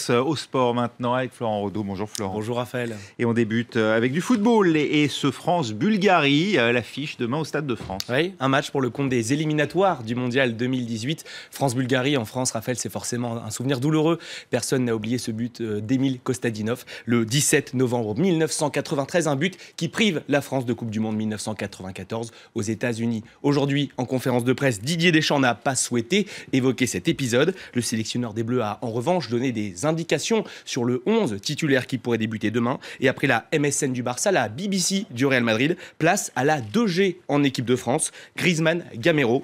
Au sport maintenant avec Florent Rodeau. Bonjour Florent. Bonjour Raphaël. Et on débute avec du football et ce France-Bulgarie, l'affiche demain au Stade de France. Oui, un match pour le compte des éliminatoires du Mondial 2018. France-Bulgarie en France, Raphaël, c'est forcément un souvenir douloureux. Personne n'a oublié ce but d'Emile Kostadinov le 17 novembre 1993. Un but qui prive la France de Coupe du Monde 1994 aux États-Unis. Aujourd'hui, en conférence de presse, Didier Deschamps n'a pas souhaité évoquer cet épisode. Le sélectionneur des Bleus a en revanche donné des indications sur le 11 titulaire qui pourrait débuter demain. Et après la MSN du Barça, la BBC du Real Madrid, place à la 2G en équipe de France. Griezmann, Gamero.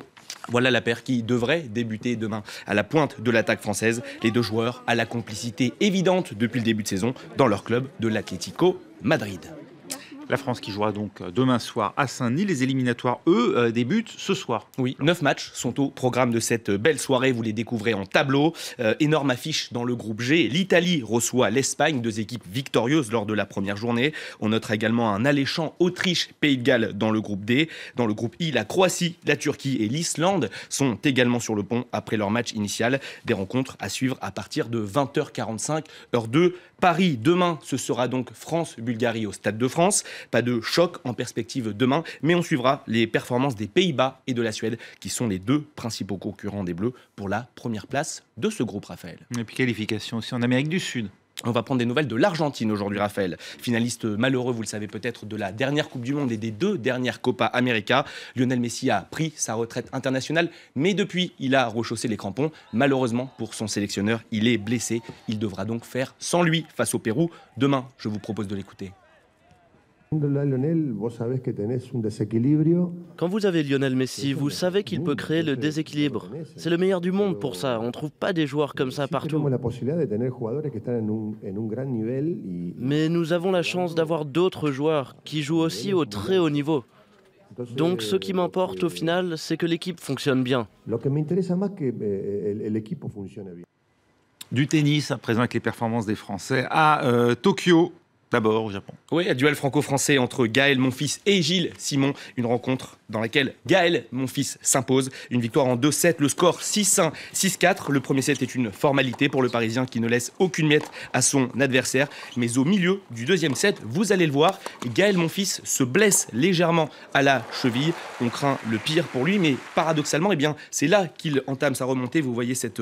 Voilà la paire qui devrait débuter demain à la pointe de l'attaque française. Les deux joueurs à la complicité évidente depuis le début de saison dans leur club de l'Atlético Madrid. La France qui jouera donc demain soir à Saint-Denis. Les éliminatoires, eux, débutent ce soir. Oui, 9 matchs sont au programme de cette belle soirée. Vous les découvrez en tableau. Énorme affiche dans le groupe G. L'Italie reçoit l'Espagne, deux équipes victorieuses lors de la première journée. On notera également un alléchant Autriche-Pays de Galles dans le groupe D. Dans le groupe I, la Croatie, la Turquie et l'Islande sont également sur le pont après leur match initial. Des rencontres à suivre à partir de 20h45, heure de Paris. Demain, ce sera donc France-Bulgarie au Stade de France. Pas de choc en perspective demain, mais on suivra les performances des Pays-Bas et de la Suède, qui sont les deux principaux concurrents des Bleus pour la première place de ce groupe, Raphaël. Et puis qualification aussi en Amérique du Sud. On va prendre des nouvelles de l'Argentine aujourd'hui, Raphaël. Finaliste malheureux, vous le savez peut-être, de la dernière Coupe du Monde et des deux dernières Copa América. Lionel Messi a pris sa retraite internationale, mais depuis, il a rechaussé les crampons. Malheureusement, pour son sélectionneur, il est blessé. Il devra donc faire sans lui face au Pérou. Demain, je vous propose de l'écouter. Quand vous avez Lionel Messi, vous savez qu'il peut créer le déséquilibre. C'est le meilleur du monde pour ça. On ne trouve pas des joueurs comme ça partout. Mais nous avons la chance d'avoir d'autres joueurs qui jouent aussi au très haut niveau. Donc ce qui m'importe au final, c'est que l'équipe fonctionne bien. Du tennis, à présent avec les performances des Français à Tokyo. D'abord au Japon. Oui, un duel franco-français entre Gaël Monfils et Gilles Simon. Une rencontre dans laquelle Gaël Monfils s'impose. Une victoire en 2-7, le score 6-1, 6-4. Le premier set est une formalité pour le Parisien qui ne laisse aucune miette à son adversaire. Mais au milieu du deuxième set, vous allez le voir, Gaël Monfils se blesse légèrement à la cheville. On craint le pire pour lui, mais paradoxalement, c'est là qu'il entame sa remontée. Vous voyez cette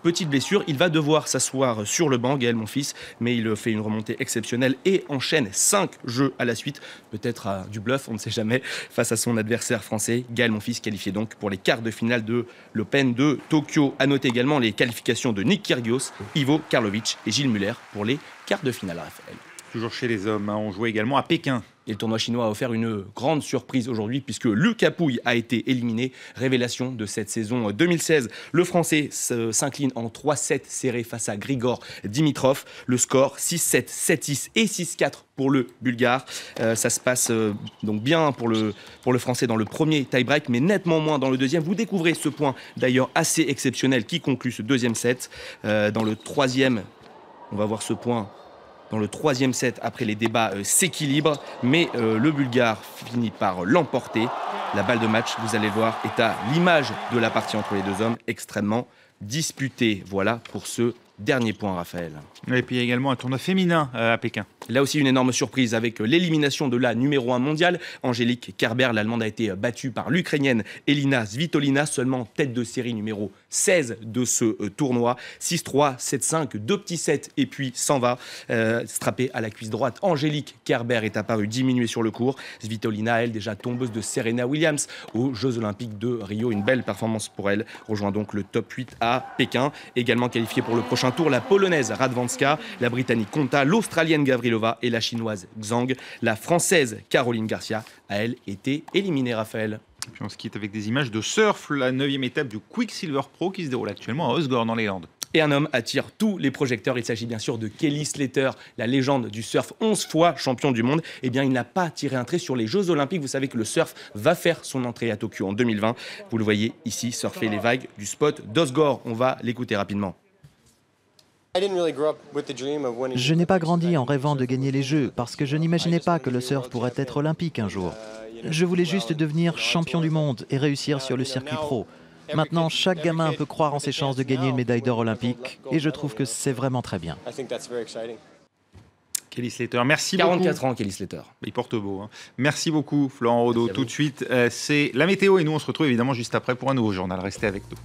petite blessure. Il va devoir s'asseoir sur le banc, Gaël Monfils, mais il fait une remontée exceptionnelle et enchaîne 5 jeux à la suite, peut-être du bluff, on ne sait jamais, face à son adversaire français. Gaël Monfils qualifié donc pour les quarts de finale de l'Open de Tokyo. À noter également les qualifications de Nick Kyrgios, Ivo Karlovic et Gilles Muller pour les quarts de finale, Raphaël. Toujours chez les hommes, on jouait également à Pékin. Et le tournoi chinois a offert une grande surprise aujourd'hui puisque Lucas Pouille a été éliminé. Révélation de cette saison 2016. Le Français s'incline en 3-7 serré face à Grigor Dimitrov. Le score 6-7, 7-6 et 6-4 pour le Bulgare. Ça se passe donc bien pour le Français dans le premier tie-break, mais nettement moins dans le deuxième. Vous découvrez ce point d'ailleurs assez exceptionnel qui conclut ce deuxième set. Dans le troisième, on va voir ce point. Dans le troisième set, après les débats s'équilibrent, mais le Bulgare finit par l'emporter. La balle de match, vous allez le voir, est à l'image de la partie entre les deux hommes, extrêmement disputée. Voilà pour ce dernier point, Raphaël. Et puis il y a également un tournoi féminin à Pékin. Là aussi, une énorme surprise avec l'élimination de la numéro 1 mondiale. Angélique Kerber, l'Allemande, a été battue par l'Ukrainienne Elina Svitolina, seulement tête de série numéro 16 de ce tournoi. 6-3, 7-5, 2 petits sets et puis s'en va. Strappée à la cuisse droite, Angélique Kerber est apparue diminuée sur le court. Svitolina, elle, déjà tombeuse de Serena Williams aux Jeux Olympiques de Rio. Une belle performance pour elle. Rejoint donc le top 8 à Pékin. Également qualifiée pour le prochain tour, la Polonaise Radwanska, la Britannique Konta, l'Australienne Gavrilova et la Chinoise Zhang. La Française Caroline Garcia a, elle, été éliminée, Raphaël. Et puis on se quitte avec des images de surf, la 9e étape du Quicksilver Pro qui se déroule actuellement à Osgore dans les Landes. Et un homme attire tous les projecteurs. Il s'agit bien sûr de Kelly Slater, la légende du surf, 11 fois champion du monde. Eh bien, il n'a pas tiré un trait sur les Jeux Olympiques. Vous savez que le surf va faire son entrée à Tokyo en 2020. Vous le voyez ici, surfer les vagues du spot d'Osgore. On va l'écouter rapidement. Je n'ai pas grandi en rêvant de gagner les Jeux parce que je n'imaginais pas que le surf pourrait être olympique un jour. Je voulais juste devenir champion du monde et réussir sur le circuit pro. Maintenant, chaque gamin peut croire en ses chances de gagner une médaille d'or olympique et je trouve que c'est vraiment très bien. Kelly Slater, merci beaucoup. 44 ans, Kelly Slater. Il porte beau. Hein. Merci beaucoup, Florent Rodeau. Tout de suite, c'est la météo et nous, on se retrouve évidemment juste après pour un nouveau journal. Restez avec nous.